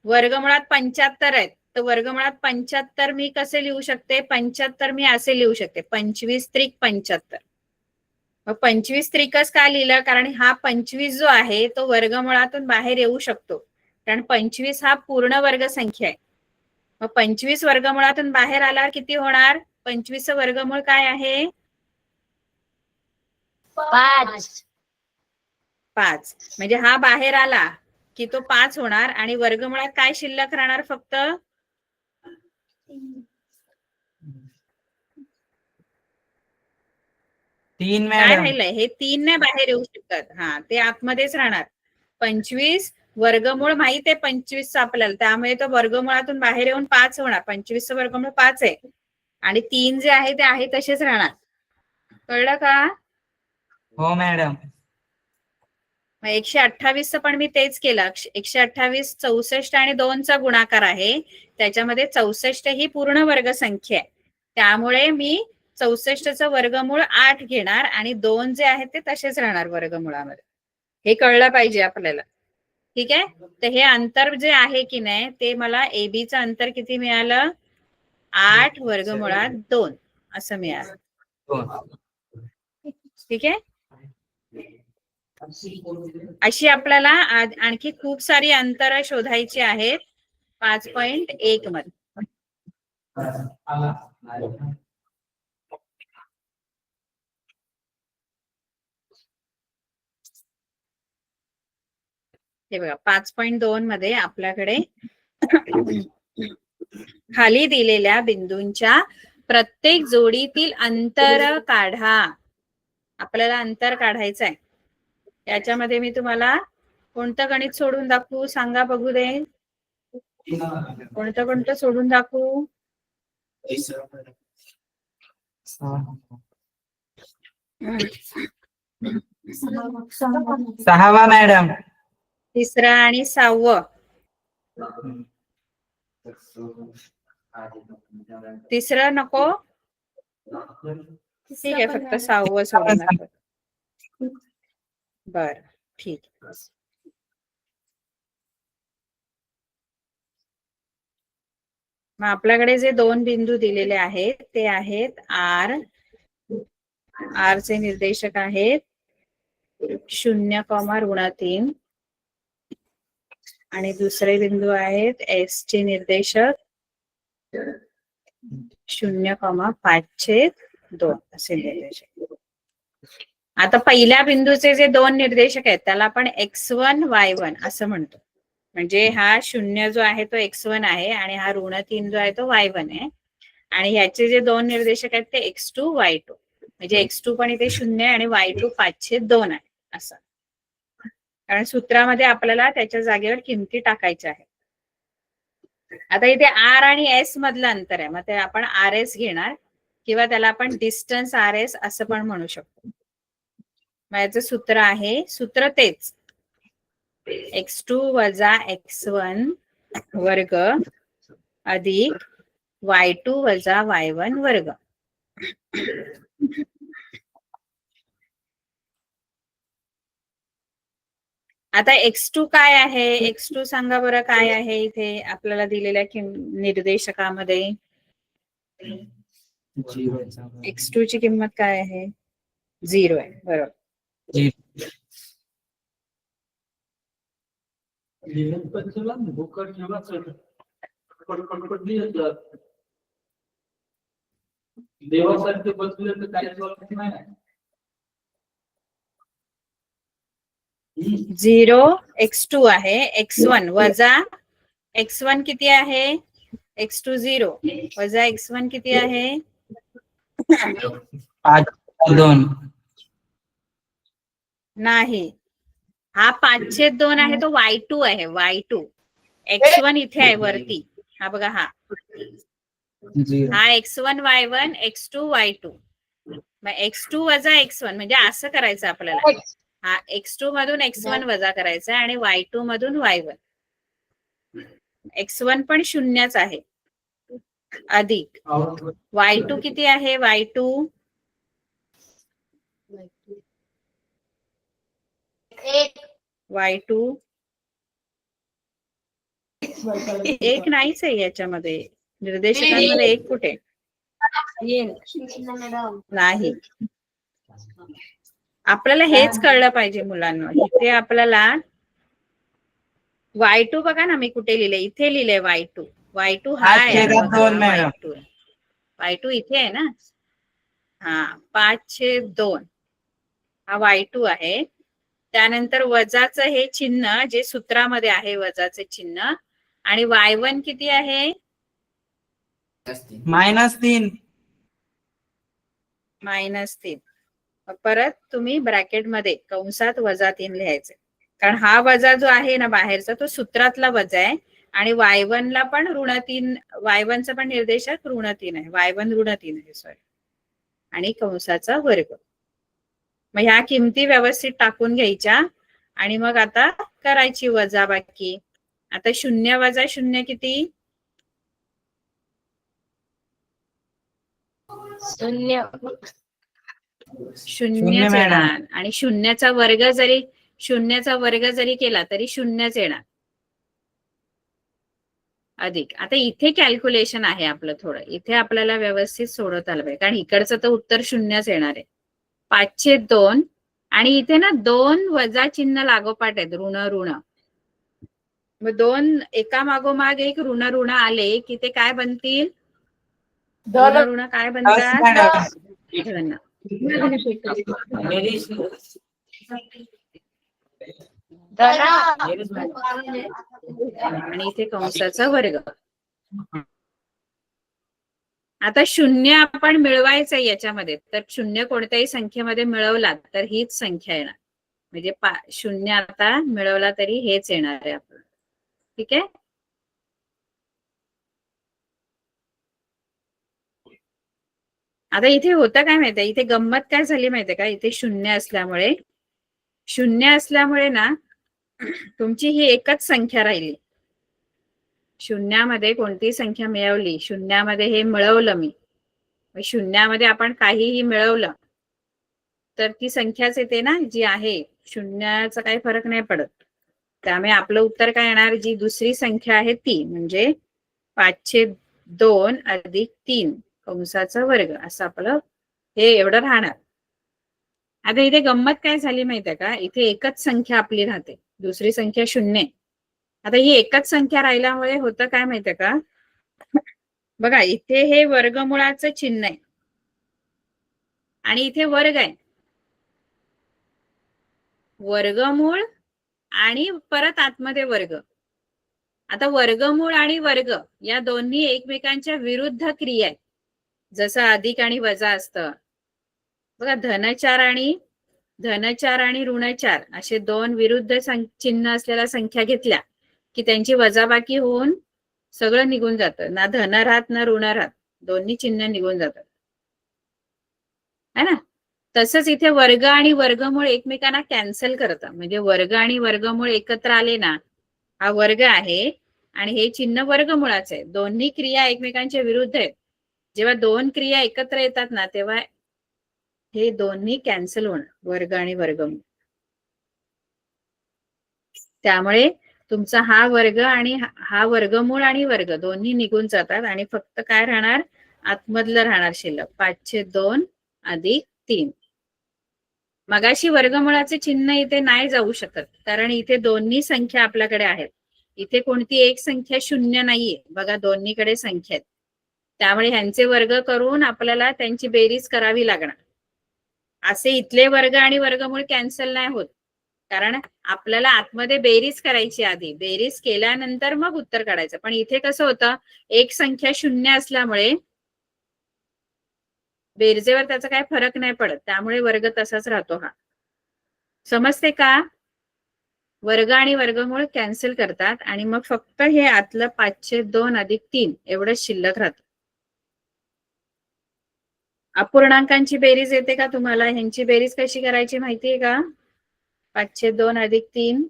Speaker 1: वर्गमुळात 75 आहेत, तर वर्गमुळात 75 मी कसे लिहू शकते? 75 मी असे लिहू शकते, 25 त्रिक 75. मग 25 त्रिकच का लिहिलं? कारण हा 25 जो आहे तो वर्गमुळातून बाहेर येऊ शकतो, कारण 25 हा पूर्ण वर्ग संख्या आहे. मग 25 वर्गमुळातून बाहेर आल्यावर किती होणार? 25चं वर्गमूळ काय आहे?
Speaker 3: 5.
Speaker 1: 5. म्हणजे हा बाहेर आला की तो 5 होणार, आणि वर्गमुळात काय शिल्लक राहणार? फक्त
Speaker 2: 3
Speaker 1: काय
Speaker 2: मॅडम.
Speaker 1: राहिलंय? हे 3 नाही बाहेर येऊ शकत. हा, ते आतमध्येच राहणार. 25 वर्गमूळ माहित आहे 25चं आपल्याला, त्यामुळे तो वर्गमुळातून बाहेर येऊन 5 होणार. 25चं वर्गमूळ 5 आहे, आणि 3 जे आहे ते आहे तसेच राहणार. कळलं का?
Speaker 2: हो मॅडम.
Speaker 1: मग 128चं पण मी तेच केलं. 128 64 आणि 2चा गुणाकार आहे, त्याच्यामध्ये 64 ही पूर्ण वर्ग संख्या आहे, त्यामुळे मी 64चं वर्गमूळ 8 घेणार, आणि 2 जे आहेत ते तसेच राहणार वर्गमुळामध्ये. हे कळलं पाहिजे आपल्याला. ठीक आहे, तर हे अंतर जे आहे की नाही, ते मला एबीचं अंतर किती मिळालं? 8 वर्गमुळात 2 असं मिळालं. ठीक आहे, अशी आपल्याला आणखी खूप सारी अंतर शोधायची आहेत 5.1 मध्ये. हे बघा, 5.2 मध्ये आपल्याकडे खाली दिलेल्या बिंदूंच्या प्रत्येक जोडीतील अंतर काढा. आपल्याला अंतर काढायचं आहे. याच्यामध्ये मी तुम्हाला कोणतं गणित सोडून दाखवू? सांगा बघू दे. कोणतं सोडून दाखवू?
Speaker 2: 6वा मॅडम.
Speaker 1: 3रं आणि 6वं. 3रं नको? ठीक आहे, फक्त 6वं सोडून दाखव. बर, ठीक. मग आपल्याकडे जे 2 बिंदू दिलेले आहेत ते आहेत आर. आर चे निर्देशक आहेत 0,3, आणि दुसरे बिंदू आहेत एस चे निर्देशक 0,5/2 असे निर्देशक. आता पहिल्या बिंदूचे जे 2 निर्देशक आहेत त्याला आपण x1 y1 असं म्हणतो. म्हणजे हा 0 जो आहे तो x1 आहे, आणि हा -3 जो आहे तो y1 आहे, आणि ह्याचे जे 2 निर्देशक आहेत ते x2 y2. म्हणजे x2 पण इथे 0 आहे आणि y2 5/2 आहे असं. कारण सूत्रामध्ये आपल्याला त्याच्या जागेवर किमती टाकायच्या आहेत. आता इथे आर आणि एस मधलं अंतर आहे, मग ते आपण आर एस घेणार किंवा त्याला आपण डिस्टन्स आर एस असं पण म्हणू शकतो. मग याचं सूत्र आहे, सूत्र तेच x2 वजा x1 वर्ग अधिक y2 वजा y1 वर्ग. आता x2 काय आहे, x2 सांगा बरं काय आहे इथे आपल्याला दिलेल्या निर्देशकामध्ये. x2 ची किंमत काय आहे, 0 आहे, बरोबर.
Speaker 3: देवासारखे बसले तर काही नाही.
Speaker 1: 0 x2 आहे, x1 वजा x1 किती आहे, x2 0 वजा x1 किती आहे,
Speaker 2: 5/2.
Speaker 1: नाही, हा 5/2 आहे, तो y2 आहे, y2. x1 इथे आहे वरती, हा बघा, हा x1 y1 x2 y2. मग x2 वजा x1 म्हणजे असं करायचं आपल्याला, हा x2 मधून x1 वजा करायचा आणि y2 मधून y1. x1 पण शून्यच आहे, अधिक y2 किती आहे, y2 एक नाहीच आहे याच्यामध्ये, निर्देशकांमध्ये एक कुठे नाही. आपल्याला हेच कळलं पाहिजे मुलांना. इथे आपल्याला y2 बघा ना, मी कुठे लिहिले, इथे लिहिले y2. y2 हा आहे, y2 इथे आहे ना, हा 5/2 हा y2 आहे. त्यानंतर वजाचं हे चिन्ह जे सूत्रामध्ये आहे, वजाचे चिन्ह, आणि y1 किती आहे,
Speaker 2: -3.
Speaker 1: -3. परत तुम्ही ब्रॅकेट मध्ये कंसात -3 लिहायचे, कारण हा वजा जो आहे ना बाहेरचा, तो सूत्रातला वजा आहे. आणि y1 ला पण -3, y1 चा पण निर्देशक -3 आहे, y1 -3 आहे, सॉरी, आणि कंसाचा वर्ग. मग ह्या किमती व्यवस्थित टाकून घ्यायच्या आणि मग आता करायची वजाबाकी. आता 0 वजा 0 किती, 0 येणार. आणि 0चा वर्ग जरी केला तरी 0च येणार, अधिक. आता इथे कॅल्क्युलेशन आहे आपलं थोडं, इथे आपल्याला व्यवस्थित सोडवता आलं पाहिजे, कारण इकडचं तर उत्तर 0च येणार आहे. 5/2 आणि इथे ना 2 वजा चिन्ह लागोपाठ आहेत, ऋण ऋण. मग 2 एका मागोमाग एक ऋण ऋण आले की ते काय बनतील, ऋण ऋण काय बनतात, धन. आणि इथे कंसाचा वर्ग. आता 0 आपण मिळवायचं याच्यामध्ये, तर 0 कोणत्याही संख्येमध्ये मिळवला तर हीच संख्या येणार, म्हणजे 0 आता मिळवला तरी हेच येणार आहे आपलं. ठीक आहे. आता इथे होतं काय माहितीये, इथे गंमत काय झाली माहितीये का, इथे 0 असल्यामुळे ना तुमची ही एकच संख्या राहिली. 0मध्ये कोणती संख्या मिळवली, 0मध्ये हे मिळवलं मी, 0मध्ये आपण काहीही मिळवलं तर ती संख्याच येते ना जी आहे, 0चा काही फरक नाही पडत. त्यामुळे आपलं उत्तर काय येणार, जी दुसरी संख्या आहे ती, म्हणजे 5/2 अधिक 3 कंसाचा वर्ग, असं आपलं हे एवढं राहणार. आता इथे गंमत काय झाली माहितीये का, इथे एकच संख्या आपली राहते, दुसरी संख्या 0. आता ही एकच संख्या राहिल्यामुळे होतं काय माहितीये का, बघा इथे हे वर्गमुळाचं चिन्ह आहे आणि इथे वर्ग आहे, वर्गमूळ आणि परत आतमध्ये वर्ग. आता वर्गमूळ आणि वर्ग या दोन्ही एकमेकांच्या विरुद्ध क्रिया आहेत, जसं अधिक आणि वजा असतं बघा. धन 4 आणि ऋण 4 असे दोन विरुद्ध चिन्ह असलेल्या संख्या घेतल्या की त्यांची वजाबाकी होऊन सगळं निघून जातं, ना धन राहत ना ऋण राहत, दोन्ही चिन्ह निघून जातात है ना. तसंच इथे वर्ग आणि वर्गमूळ एकमेकांना कॅन्सल करतात. म्हणजे वर्ग आणि वर्गमूळ एकत्र आले ना, हा वर्ग आहे आणि हे चिन्ह वर्गमुळाचं आहे. दोन्ही क्रिया एकमेकांच्या विरुद्ध आहेत. जेव्हा दोन क्रिया एकत्र येतात ना, तेव्हा हे दोन्ही कॅन्सल होणार, वर्ग आणि वर्गमूळ. त्यामुळे तुमचा हा वर्ग आणि हा वर्गमूळ आणि वर्ग दोन्ही निघून जातात आणि फक्त काय राहणार, आतमधलं राहणार शिल्लक 5/2 अधिक 3. मगाशी वर्गमुळाचे चिन्ह इथे नाही जाऊ शकत, कारण इथे दोन्ही संख्या आपल्याकडे आहेत. इथे कोणती एक संख्या शून्य नाहीये बघा, दोन्हीकडे संख्या आहेत. त्यामुळे ह्यांचे वर्ग करून आपल्याला त्यांची बेरीज करावी लागणार. असे इथले वर्ग आणि वर्गमूळ कॅन्सल नाही होत, कारण आपल्याला आतमध्ये बेरीज करायची, आधी बेरीज केल्यानंतर मग उत्तर काढायचं. पण इथे कसं होतं, एक संख्या शून्य असल्यामुळे बेरजेवर त्याचा काही फरक नाही पडत, त्यामुळे वर्ग तसाच राहतो. हा समजते का? वर्ग आणि वर्गमूळ कॅन्सल करतात आणि मग फक्त हे आतलं 5/2 अधिक 3 एवढं शिल्लक राहतं. अपूर्णांकांची बेरीज येते का तुम्हाला? ह्यांची बेरीज कशी करायची माहितीये का? 5/2 अधिक 3.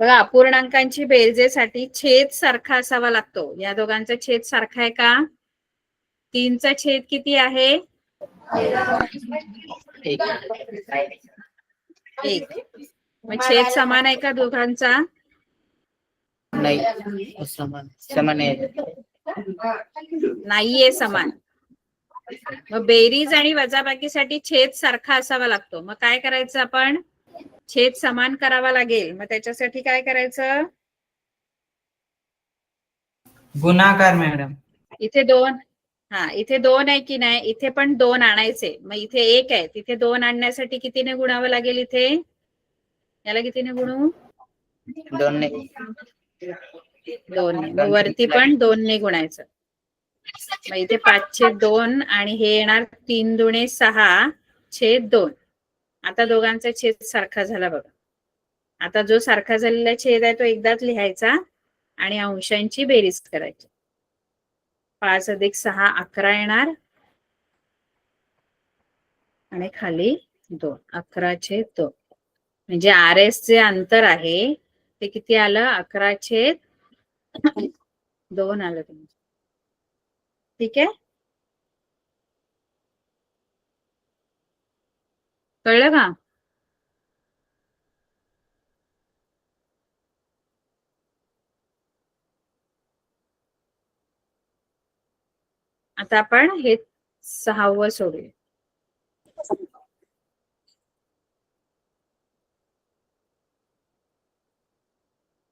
Speaker 1: बघा, अपूर्णांकांची बेरजेसाठी छेद सारखा असावा लागतो. या दोघांचा छेद सारखा आहे का? 3चा छेद किती आहे? 1. मग छेद समान आहे का दोघांचा?
Speaker 2: नाही, समान आहे.
Speaker 1: नाहीये समान. मग बेरीज आणि वजाबाकीसाठी छेद सारखा असावा लागतो. मग काय करायचं आपण? छेद समान करावा लागेल. मग त्याच्यासाठी काय करायचं?
Speaker 2: गुणाकार मॅडम.
Speaker 1: इथे 2, इथे 2 आहे की नाही, इथे पण 2 आणायचे. मग इथे 1 आहे, तिथे 2 आणण्यासाठी कितीने गुणावं लागेल? इथे याला कितीने गुणू?
Speaker 2: 2 ने.
Speaker 1: 2 ने. मग वरती पण 2 ने गुणायचं. मग इथे 5/2 आणि हे येणार 3 दुणे 6/2. आता दोघांचा छेद सारखा झाला बघा. आता जो सारखा झालेला छेद आहे तो एकदाच लिहायचा आणि अंशांची बेरीज करायची. 5 अधिक 6 11 येणार आणि खाली 2, 11/2. म्हणजे RS जे अंतर आहे ते किती आलं? 11/2 आलं तुमचं. ठीक आहे, कळलं का? आता आपण हे 6वं सोडूया.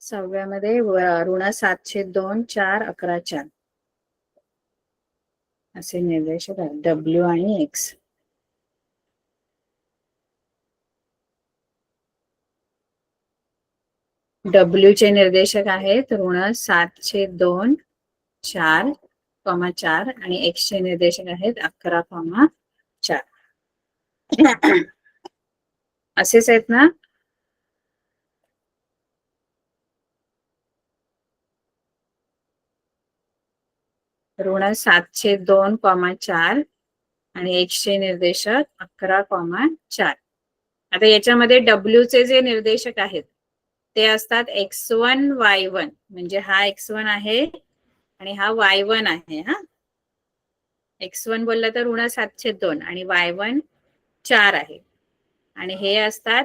Speaker 1: सहाव्यामध्ये ऋण 7/2 4 11/4 असे निर्देशक आहेत, W आणि X. W चे निर्देशक आहेत ऋण 7/2 4,4 आणि X चे निर्देशक आहेत 11,4. असेच आहेत ना? ऋण 7/2, 4 आणि X चे निर्देशक 11,4. आता याच्यामध्ये W चे जे निर्देशक आहेत ते असतात X1 Y1. म्हणजे हा X1 आहे आणि हा Y1 आहे. हा X1 बोलला तर ऋण 7/2 आणि Y1 4 आहे आणि हे असतात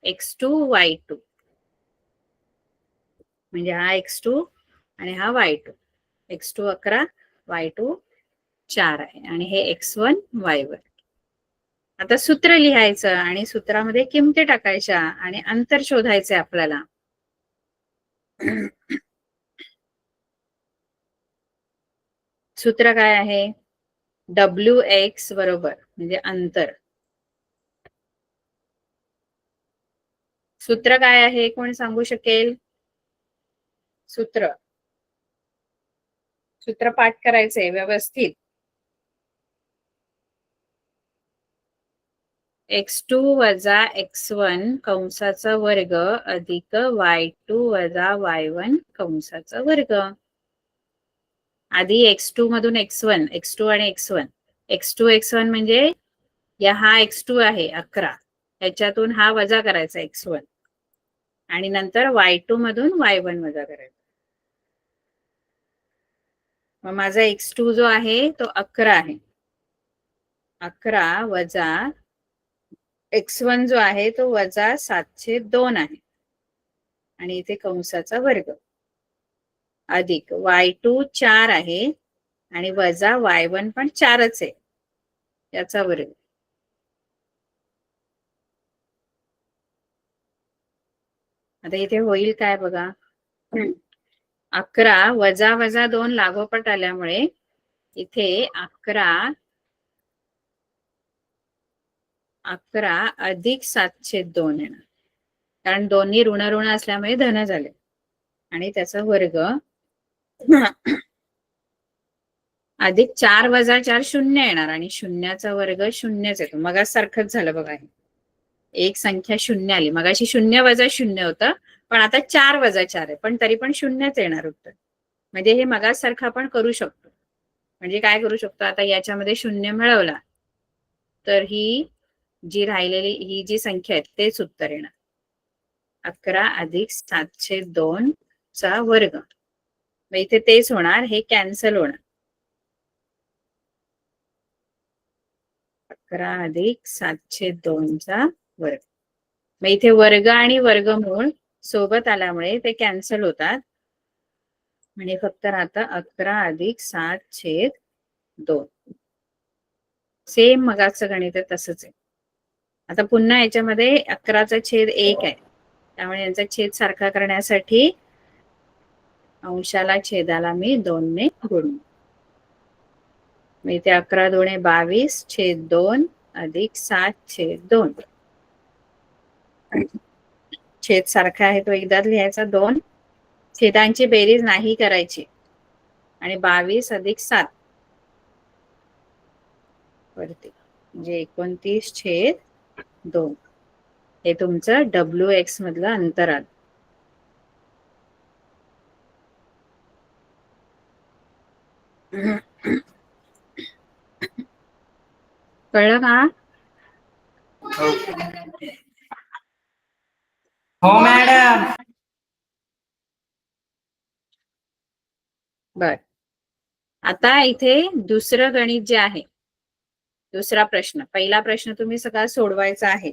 Speaker 1: X2 Y2. म्हणजे हा X2 आणि हा Y2. X2 11, Y2 4 आहे आणि हे X1 Y1. आता सूत्र लिहायचं आणि सूत्रामध्ये किमती टाकायच्या आणि अंतर शोधायचे आपल्याला. सूत्र काय आहे? WX बरोबर म्हणजे अंतर. सूत्र काय आहे? कोण सांगू शकेल? सूत्र पाठ करायचंय व्यवस्थित. x2 वजा x1 कंसाचा वर्ग अधिक y2 वजा y1 कंसाचा वर्ग. आधी x2 मधून x1 आणि x1 म्हणजे हा x2 आहे 11, ह्याच्यातून हा वजा करायचा x1 आणि नंतर y2 मधून y1 वजा करायचा. मग माझा x2 जो आहे तो 11 आहे. 11 वजा x1 जो आहे तो वजा 702 आहे आणि इथे कंसाचा वर्ग अधिक y2 4 आहे आणि वजा y1 पण 4च आहे याचा वर्ग. आता इथे होईल काय बघा. 11 वजा वजा 2 लागोपाठ आल्यामुळे इथे 11 अधिक 702 येणार, कारण दोन्ही ऋण ऋण असल्यामुळे धन झाले आणि त्याचा वर्ग अधिक 4 वजा 4 शून्य येणार आणि शून्याचा वर्ग शून्यच येतो. मग सारखंच झालं बघा, हे एक संख्या शून्य आली. मगाशी 0 वजा 0 होतं, पण आता 4 वजा 4 आहे, पण तरी पण शून्यच येणार उत्तर. म्हणजे हे मगासारखं आपण करू शकतो. म्हणजे काय करू शकतो, आता याच्यामध्ये 0 मिळवला तर ही जी राहिलेली ही जी संख्या आहे तेच उत्तर येणार. 11 अधिक 702 चा वर्ग. मग इथे तेच होणार, हे कॅन्सल होणार. 11 अधिक 702 चा वर्ग. मग इथे वर्ग आणि वर्गमूळ सोबत आल्यामुळे ते कॅन्सल होतात. म्हणजे फक्त राहतं 11 अधिक 7/2. सेम मगाचं गणित आहे तसंच आहे. आता पुन्हा याच्यामध्ये 11/1 आहे, त्यामुळे यांचा छेद सारखा करण्यासाठी अंशाला छेदाला मी 2 ने गुणू. मग इथे 11 2 22/2 अधिक 7/2. छेद सारखा आहे तो एकदाच लिहायचा. 2 छेदांची बेरीज नाही करायची आणि 22 अधिक 7 वरती म्हणजे 29/2. हे तुमचं WX मधलं अंतर आलं. कळलं का?
Speaker 2: हो मॅडम.
Speaker 1: बर, आता इथे दुसरं गणित जे आहे, दुसरा प्रश्न, पहिला प्रश्न तुम्ही सगळा सोडवायचा आहे.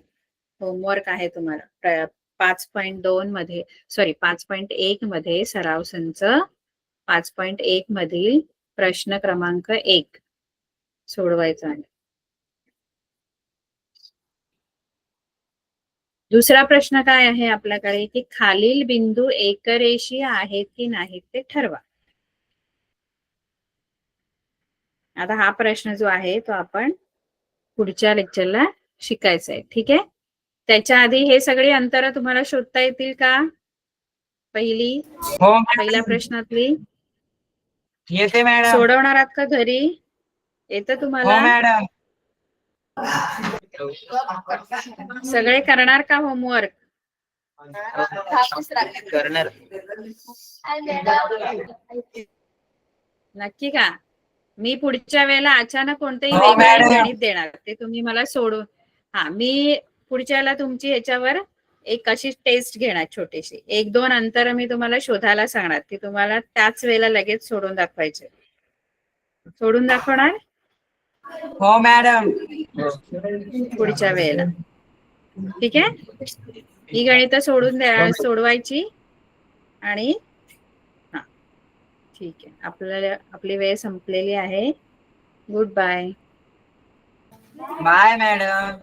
Speaker 1: होमवर्क आहे तुम्हाला 5.2 मध्ये, सॉरी 5.1 मध्ये सराव संच 5.1 मधील प्रश्न क्रमांक 1 सोडवायचा आहे. दुसरा प्रश्न काय आहे आपल्याकडे की खालील बिंदू एकरेषीय आहेत की नाहीत ते ठरवा. आता हा प्रश्न जो आहे तो आपण पुढच्या लेक्चरला शिकायचा आहे. ठीक आहे, त्याच्या आधी हे सगळी अंतरं तुम्हाला शोधता येतील का? पहिल्या प्रश्नातली
Speaker 2: येते मॅडम.
Speaker 1: सोडवणार आहात का घरी? येतं तुम्हाला?
Speaker 2: हो मॅडम.
Speaker 1: सगळे करणार का होमवर्क?
Speaker 2: करणार.
Speaker 1: नक्की का? मी पुढच्या वेळेला अचानक कोणतेही
Speaker 2: हो,
Speaker 1: वेगळे
Speaker 2: मॅडम.
Speaker 1: गणित देणार, ते तुम्ही मला सोडून. मी पुढच्या वेळेला तुमची ह्याच्यावर एक अशी टेस्ट घेणार छोटीशी, 1-2 अंतर मी तुम्हाला शोधायला सांगणार, ती तुम्हाला त्याच वेळेला लगेच सोडून दाखवायचे. सोडून दाखवणार
Speaker 2: हो मॅडम.
Speaker 1: पुढच्या वेळेला. ठीक आहे, ही गणित सोडवायची आणि ठीक आहे, आपली वेळ संपलेली आहे. Good bye.
Speaker 2: Bye madam.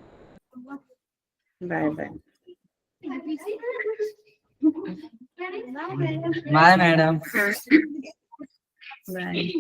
Speaker 1: Bye bye.
Speaker 2: Bye madam.
Speaker 1: Bye.